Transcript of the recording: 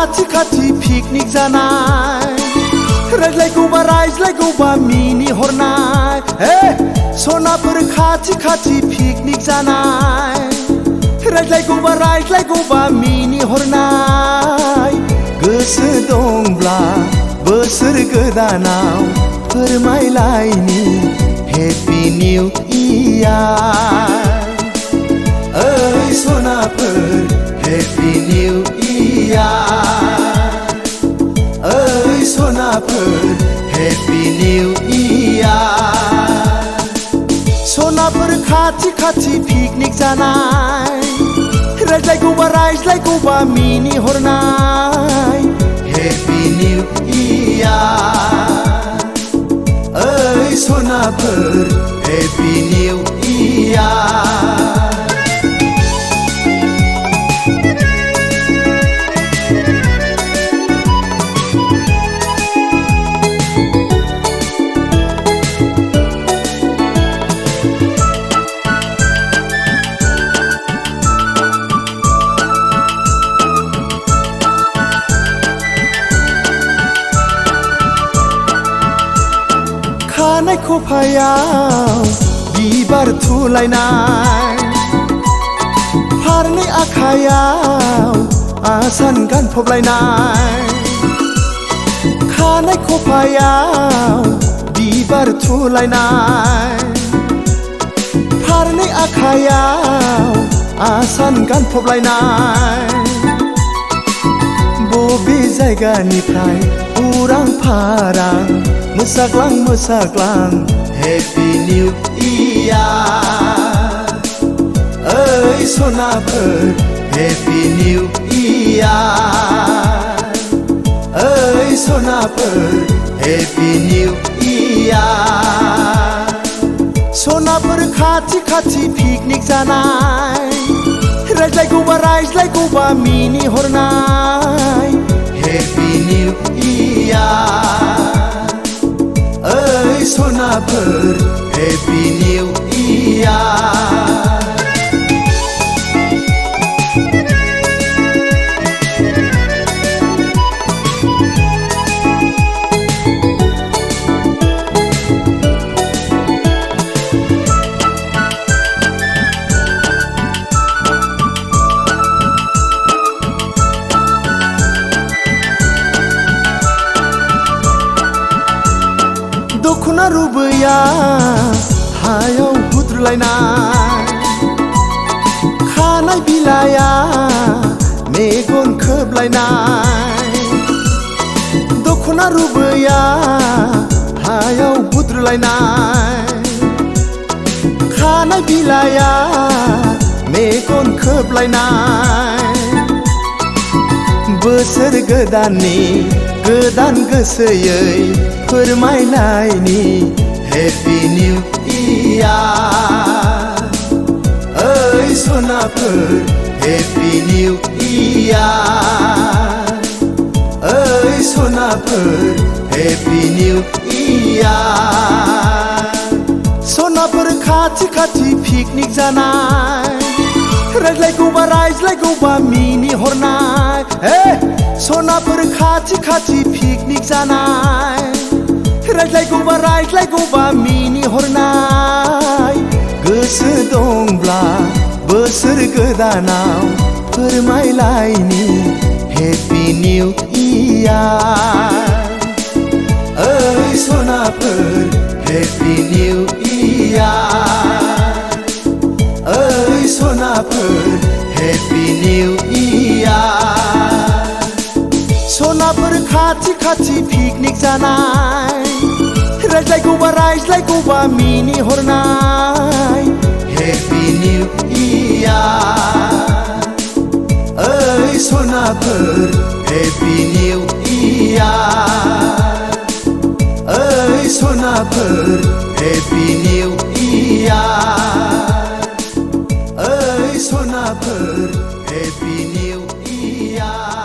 खाथि पिकनिक जानाय रायज्लायगौबा मिनिहरनाय सनाफोर खाथि पिकनिक जानाय रायज्लायगौबा मिनिहरनाय गोसो दंब्ला बोसोर गोदानाव फोरमायलायनि हेपि निउ इयार ओइ सनाफोर हेपि निउ इयार ओइ सनाफोर हेपि निउ इयार सनाफोर खाथि पिकनिक जानाय रायज्लायगौबा मिनिहरनाय हेपि निउ इयार ओइ सनाफोर हेपि निउ इयार खानाय खफायाव बिबार थुलायनाय फारनै आखायाव आसान गानफबलायनाय खानाय खफायाव बिबार थुलायनाय फारनै आखायाव आसान गानफबलायनाय बबे जायगानिफ्राय उरां फारां मोसाग्लां हेपि निउ इयार ओइ सनाफोर हेपि निउ इयार ओइ सनाफोर हेपि निउ इयार सनाफोर खाथि पिकनिक जानाय रायज्लायगौबा मिनिहरनाय हेपि निउ इयार ओइ सनाफोर हेपि निउ इयार दखना रुबैया हायाव हुद्रुलायनाय खानाय बिलाया मेगन खोबलायनाय दखना रुबैया हायाव हुद्रुलायनाय खानाय बिलाया मेगन खोबलायनाय बोसोर गोदाननि गोदान गोसोयै फोरमायलायनि हेपि निउ इयार ओइ सनाफोर हेपि निउ इयार ओइ सनाफोर हेपि निउ इयार सनाफोर खाथि पिकनिक जानाय रायज्लायगौबा मिनिहरनाय सनाफोर खाथि पिकनिक जानाय रायज्लायगौबा मिनिहरनाय गोसो दंब्ला बोसोर गोदानाव फोरमायलायनि हेपि निउ इयार ओइ सनाफोर हेपि निउ इयार ओइ सनाफोर हेपि निउ इयार सनाफोर खाथि पिकनिक जानाय रायज्लायगौबा मिनिहरनाय हेपि निउ इयार ओइ सनाफोर हेपि निउ इयार ओइ सनाफोर हेपि निउ इयार ओइ सनाफोर हेपि निउ इयार।